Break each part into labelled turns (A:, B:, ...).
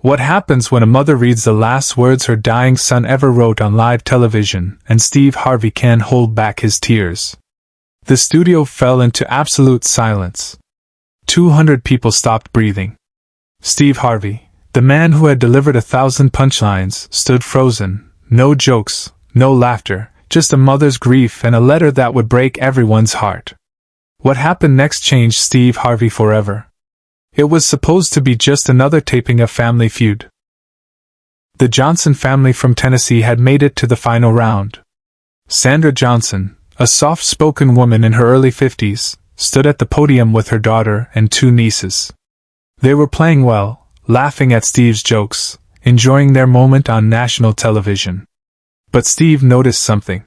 A: What happens when a mother reads the last words her dying son ever wrote on live television, and Steve Harvey can't hold back his tears? The studio fell into absolute silence. 200 people stopped breathing. Steve Harvey, the man who had delivered 1,000 punchlines, stood frozen. No jokes, no laughter, just a mother's grief and a letter that would break everyone's heart. What happened next changed Steve Harvey forever. It was supposed to be just another taping of Family Feud. The Johnson family from Tennessee had made it to the final round. Sandra Johnson, a soft-spoken woman in her early 50s, stood at the podium with her daughter and 2 nieces. They were playing well, laughing at Steve's jokes, enjoying their moment on national television. But Steve noticed something.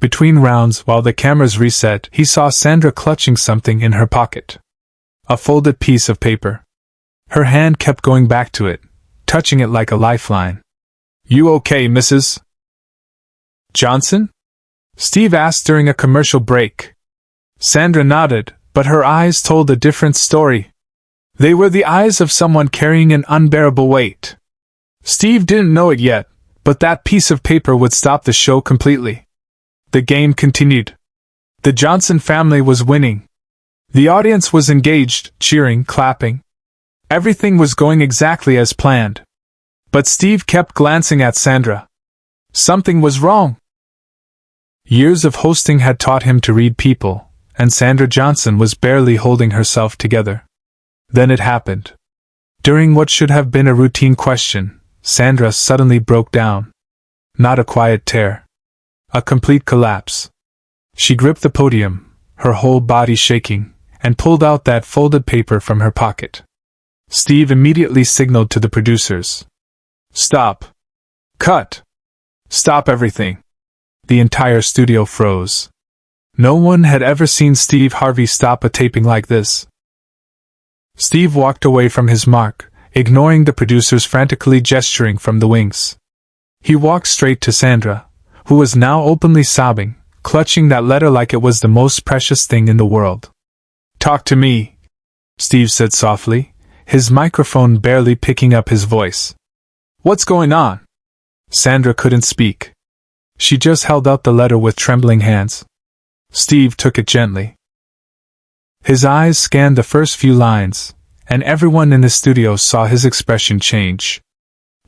A: Between rounds, while the cameras reset, he saw Sandra clutching something in her pocket. A folded piece of paper. Her hand kept going back to it, touching it like a lifeline. "You okay, Mrs. Johnson?" Steve asked during a commercial break. Sandra nodded, but her eyes told a different story. They were the eyes of someone carrying an unbearable weight. Steve didn't know it yet, but that piece of paper would stop the show completely. The game continued. The Johnson family was winning. The audience was engaged, cheering, clapping. Everything was going exactly as planned. But Steve kept glancing at Sandra. Something was wrong. Years of hosting had taught him to read people, and Sandra Johnson was barely holding herself together. Then it happened. During what should have been a routine question, Sandra suddenly broke down. Not a quiet tear. A complete collapse. She gripped the podium, her whole body shaking, and pulled out that folded paper from her pocket. Steve immediately signaled to the producers. "Stop. Cut. Stop everything." The entire studio froze. No one had ever seen Steve Harvey stop a taping like this. Steve walked away from his mark, ignoring the producers frantically gesturing from the wings. He walked straight to Sandra, who was now openly sobbing, clutching that letter like it was the most precious thing in the world. "Talk to me," Steve said softly, his microphone barely picking up his voice. "What's going on?" Sandra couldn't speak. She just held out the letter with trembling hands. Steve took it gently. His eyes scanned the first few lines, and everyone in the studio saw his expression change.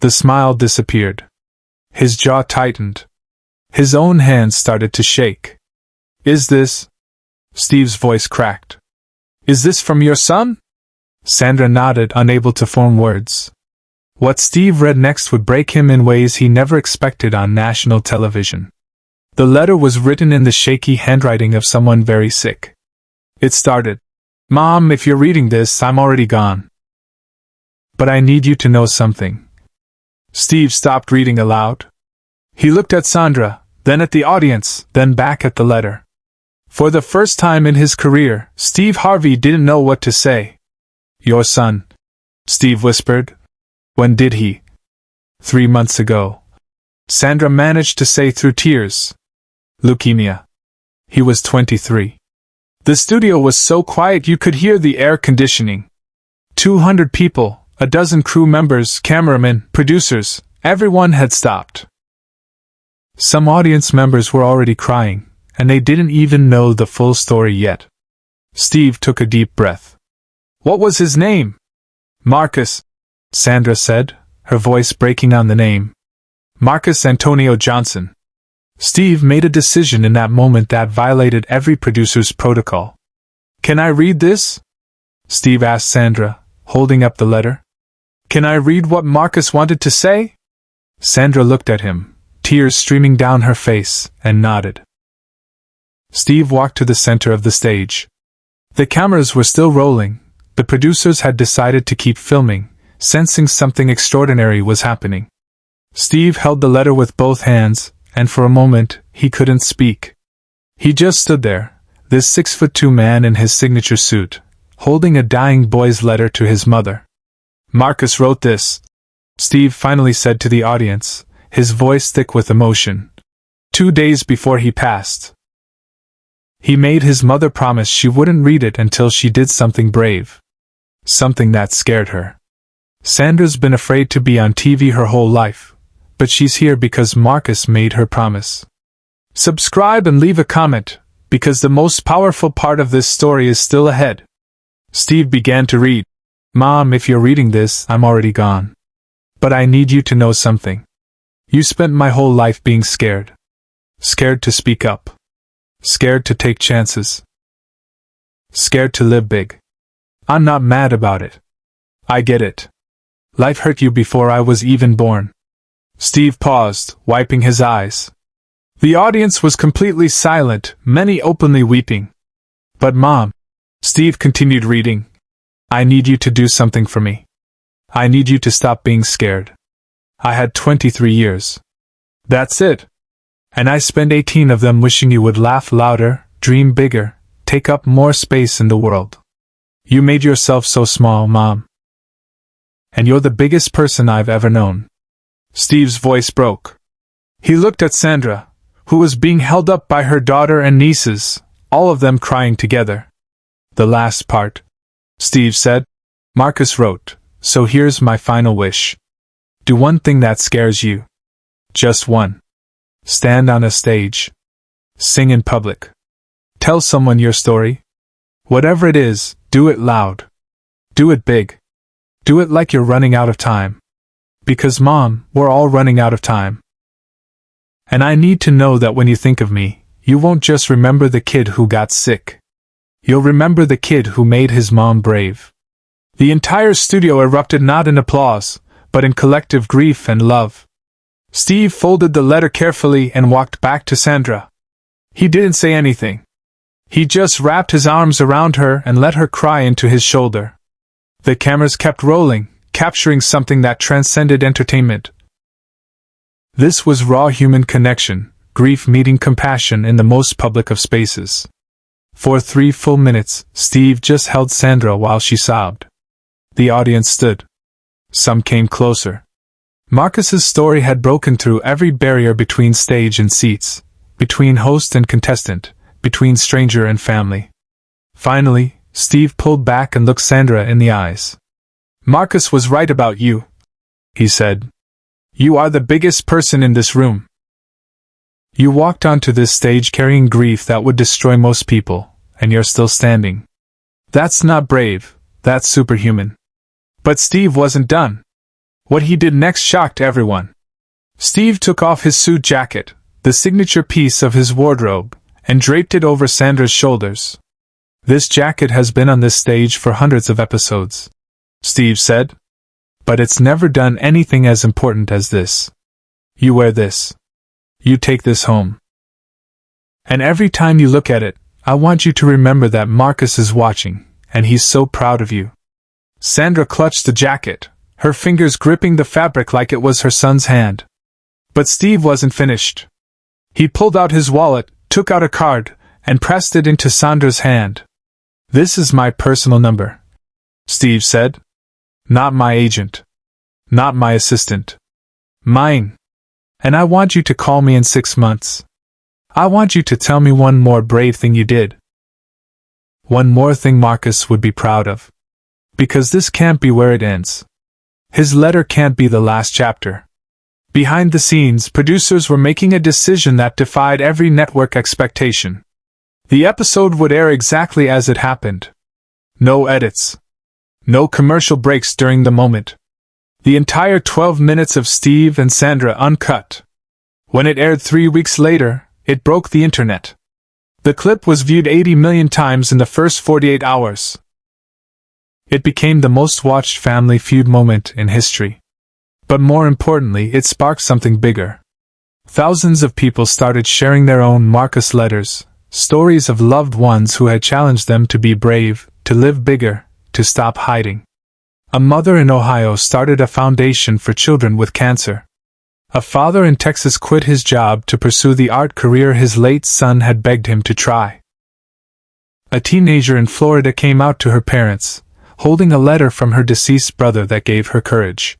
A: The smile disappeared. His jaw tightened. His own hands started to shake. "Is this?" Steve's voice cracked. "Is this from your son?" Sandra nodded, unable to form words. What Steve read next would break him in ways he never expected on national television. The letter was written in the shaky handwriting of someone very sick. It started, "Mom, if you're reading this, I'm already gone. But I need you to know something." Steve stopped reading aloud. He looked at Sandra, then at the audience, then back at the letter. For the first time in his career, Steve Harvey didn't know what to say. "Your son," Steve whispered. "When did he?" 3 months ago. Sandra managed to say through tears. "Leukemia. He was 23. The studio was so quiet you could hear the air conditioning. 200 people, a dozen crew members, cameramen, producers, everyone had stopped. Some audience members were already crying, and they didn't even know the full story yet. Steve took a deep breath. "What was his name?" "Marcus," Sandra said, her voice breaking on the name. "Marcus Antonio Johnson." Steve made a decision in that moment that violated every producer's protocol. "Can I read this?" Steve asked Sandra, holding up the letter. "Can I read what Marcus wanted to say?" Sandra looked at him, tears streaming down her face, and nodded. Steve walked to the center of the stage. The cameras were still rolling. The producers had decided to keep filming, sensing something extraordinary was happening. Steve held the letter with both hands, and for a moment, he couldn't speak. He just stood there, this 6'2" man in his signature suit, holding a dying boy's letter to his mother. "Marcus wrote this," Steve finally said to the audience, his voice thick with emotion. 2 days before he passed. He made his mother promise she wouldn't read it until she did something brave. Something that scared her. Sandra's been afraid to be on TV her whole life, but she's here because Marcus made her promise. Subscribe and leave a comment, because the most powerful part of this story is still ahead. Steve began to read. Mom, if you're reading this, I'm already gone. But I need you to know something. You spent my whole life being scared. Scared to speak up. Scared to take chances. Scared to live big. I'm not mad about it. I get it. Life hurt you before I was even born. Steve paused, wiping his eyes. The audience was completely silent, many openly weeping. But Mom, Steve continued reading, I need you to do something for me. I need you to stop being scared. I had 23 years. That's it. And I spent 18 of them wishing you would laugh louder, dream bigger, take up more space in the world. You made yourself so small, Mom. And you're the biggest person I've ever known. Steve's voice broke. He looked at Sandra, who was being held up by her daughter and nieces, all of them crying together. The last part, Steve said. Marcus wrote, so here's my final wish. Do one thing that scares you. Just one. Stand on a stage. Sing in public. Tell someone your story. Whatever it is, do it loud. Do it big. Do it like you're running out of time. Because Mom, we're all running out of time. And I need to know that when you think of me, you won't just remember the kid who got sick. You'll remember the kid who made his mom brave. The entire studio erupted not in applause, but in collective grief and love. Steve folded the letter carefully and walked back to Sandra. He didn't say anything. He just wrapped his arms around her and let her cry into his shoulder. The cameras kept rolling, capturing something that transcended entertainment. This was raw human connection, grief meeting compassion in the most public of spaces. For 3 full minutes, Steve just held Sandra while she sobbed. The audience stood. Some came closer. Marcus's story had broken through every barrier between stage and seats, between host and contestant, between stranger and family. Finally, Steve pulled back and looked Sandra in the eyes. Marcus was right about you, he said. You are the biggest person in this room. You walked onto this stage carrying grief that would destroy most people, and you're still standing. That's not brave, that's superhuman. But Steve wasn't done. What he did next shocked everyone. Steve took off his suit jacket, the signature piece of his wardrobe, and draped it over Sandra's shoulders. This jacket has been on this stage for hundreds of episodes, Steve said. But it's never done anything as important as this. You wear this. You take this home. And every time you look at it, I want you to remember that Marcus is watching, and he's so proud of you. Sandra clutched the jacket, her fingers gripping the fabric like it was her son's hand. But Steve wasn't finished. He pulled out his wallet, took out a card, and pressed it into Sandra's hand. This is my personal number, Steve said. Not my agent. Not my assistant. Mine. And I want you to call me in 6 months. I want you to tell me one more brave thing you did. One more thing Marcus would be proud of. Because this can't be where it ends. His letter can't be the last chapter. Behind the scenes, producers were making a decision that defied every network expectation. The episode would air exactly as it happened. No edits. No commercial breaks during the moment. The entire 12 minutes of Steve and Sandra uncut. When it aired 3 weeks later, it broke the internet. The clip was viewed 80 million times in the first 48 hours. It became the most watched Family Feud moment in history. But more importantly, it sparked something bigger. Thousands of people started sharing their own Marcus letters, stories of loved ones who had challenged them to be brave, to live bigger, to stop hiding. A mother in Ohio started a foundation for children with cancer. A father in Texas quit his job to pursue the art career his late son had begged him to try. A teenager in Florida came out to her parents, holding a letter from her deceased brother that gave her courage.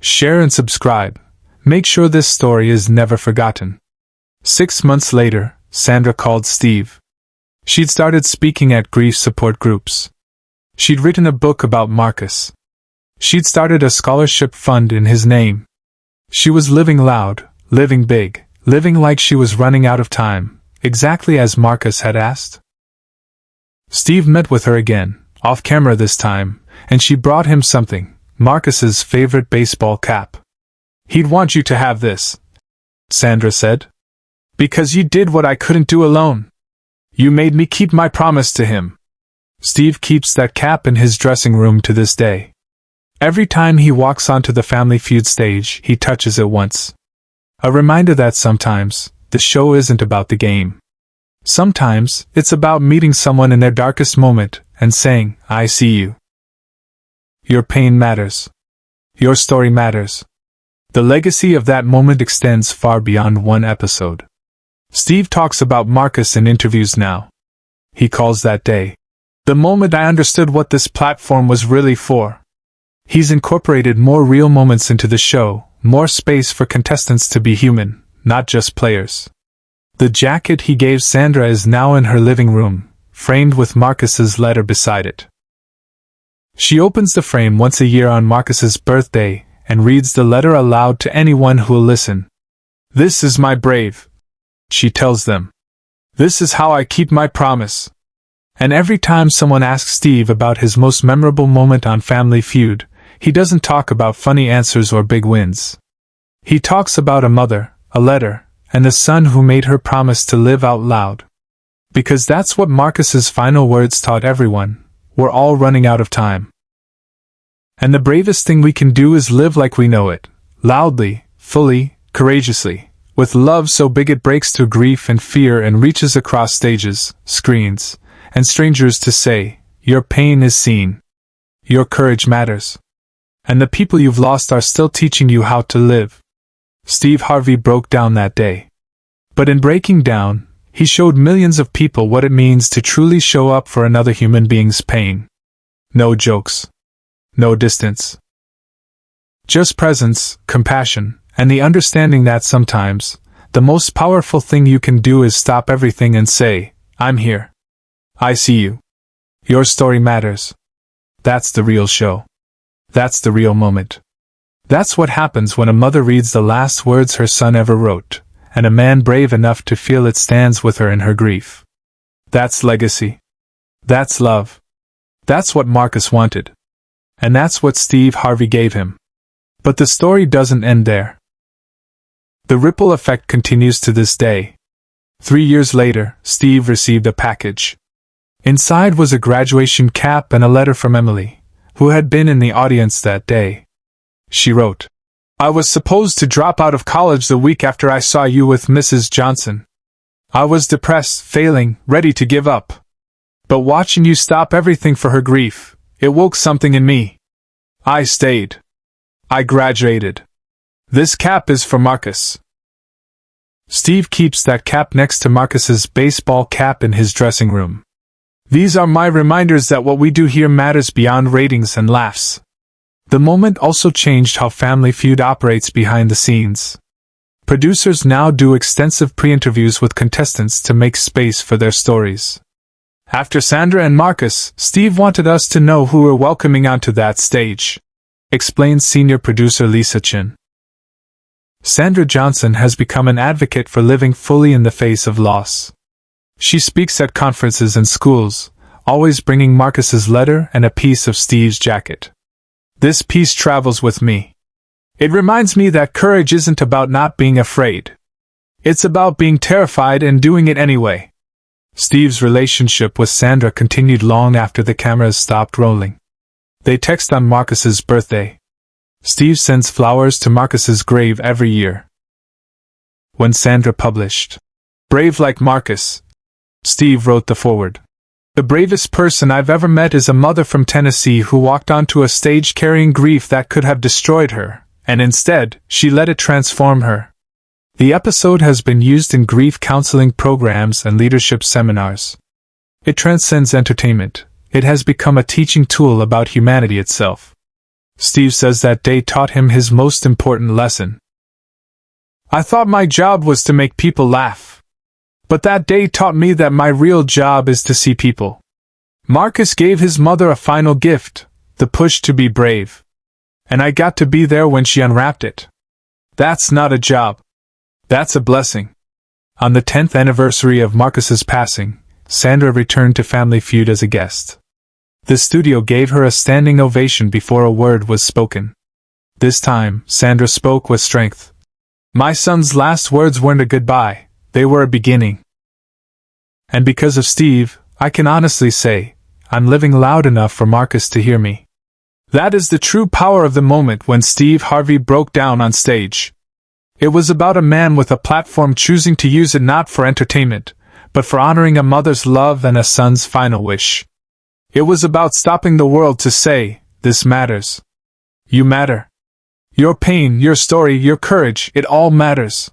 A: Share and subscribe. Make sure this story is never forgotten. 6 months later, Sandra called Steve. She'd started speaking at grief support groups. She'd written a book about Marcus. She'd started a scholarship fund in his name. She was living loud, living big, living like she was running out of time, exactly as Marcus had asked. Steve met with her again, off camera this time, and she brought him something, Marcus's favorite baseball cap. "He'd want you to have this," Sandra said. "Because you did what I couldn't do alone. You made me keep my promise to him." Steve keeps that cap in his dressing room to this day. Every time he walks onto the Family Feud stage, he touches it once. A reminder that sometimes, the show isn't about the game. Sometimes, it's about meeting someone in their darkest moment, and saying, "I see you." Your pain matters. Your story matters. The legacy of that moment extends far beyond one episode. Steve talks about Marcus in interviews now. He calls that day the moment I understood what this platform was really for. He's incorporated more real moments into the show, more space for contestants to be human, not just players. The jacket he gave Sandra is now in her living room, framed with Marcus's letter beside it. She opens the frame once a year on Marcus's birthday and reads the letter aloud to anyone who'll listen. "This is my brave," she tells them. "This is how I keep my promise." And every time someone asks Steve about his most memorable moment on Family Feud, he doesn't talk about funny answers or big wins. He talks about a mother, a letter, and the son who made her promise to live out loud. Because that's what Marcus's final words taught everyone: we're all running out of time. And the bravest thing we can do is live like we know it, loudly, fully, courageously, with love so big it breaks through grief and fear and reaches across stages, screens, and strangers to say, your pain is seen. Your courage matters. And the people you've lost are still teaching you how to live. Steve Harvey broke down that day. But in breaking down, he showed millions of people what it means to truly show up for another human being's pain. No jokes. No distance. Just presence, compassion, and the understanding that sometimes, the most powerful thing you can do is stop everything and say, "I'm here. I see you. Your story matters." That's the real show. That's the real moment. That's what happens when a mother reads the last words her son ever wrote, and a man brave enough to feel it stands with her in her grief. That's legacy. That's love. That's what Marcus wanted. And that's what Steve Harvey gave him. But the story doesn't end there. The ripple effect continues to this day. 3 years later, Steve received a package. Inside was a graduation cap and a letter from Emily, who had been in the audience that day. She wrote, "I was supposed to drop out of college the week after I saw you with Mrs. Johnson. I was depressed, failing, ready to give up. But watching you stop everything for her grief, it woke something in me. I stayed. I graduated. This cap is for Marcus." Steve keeps that cap next to Marcus's baseball cap in his dressing room. "These are my reminders that what we do here matters beyond ratings and laughs." The moment also changed how Family Feud operates behind the scenes. Producers now do extensive pre-interviews with contestants to make space for their stories. After Sandra and Marcus, Steve wanted us to know who we're welcoming onto that stage, explains senior producer Lisa Chin. Sandra Johnson has become an advocate for living fully in the face of loss. She speaks at conferences and schools, always bringing Marcus's letter and a piece of Steve's jacket. "This piece travels with me. It reminds me that courage isn't about not being afraid. It's about being terrified and doing it anyway." Steve's relationship with Sandra continued long after the cameras stopped rolling. They text on Marcus's birthday. Steve sends flowers to Marcus's grave every year. When Sandra published "Brave Like Marcus," Steve wrote the foreword. "The bravest person I've ever met is a mother from Tennessee who walked onto a stage carrying grief that could have destroyed her, and instead, she let it transform her." The episode has been used in grief counseling programs and leadership seminars. It transcends entertainment. It has become a teaching tool about humanity itself. Steve says that day taught him his most important lesson. "I thought my job was to make people laugh. But that day taught me that my real job is to see people." Marcus gave his mother a final gift, the push to be brave. and I got to be there when she unwrapped it. That's not a job. That's a blessing. On the 10th anniversary of Marcus's passing, Sandra returned to Family Feud as a guest. The studio gave her a standing ovation before a word was spoken. This time, Sandra spoke with strength. My son's last words weren't a goodbye, they were a beginning. And because of Steve, I can honestly say, I'm living loud enough for Marcus to hear me. That is the true power of the moment when Steve Harvey broke down on stage. It was about a man with a platform choosing to use it not for entertainment, but for honoring a mother's love and a son's final wish. It was about stopping the world to say, this matters. You matter. Your pain, your story, your courage, it all matters.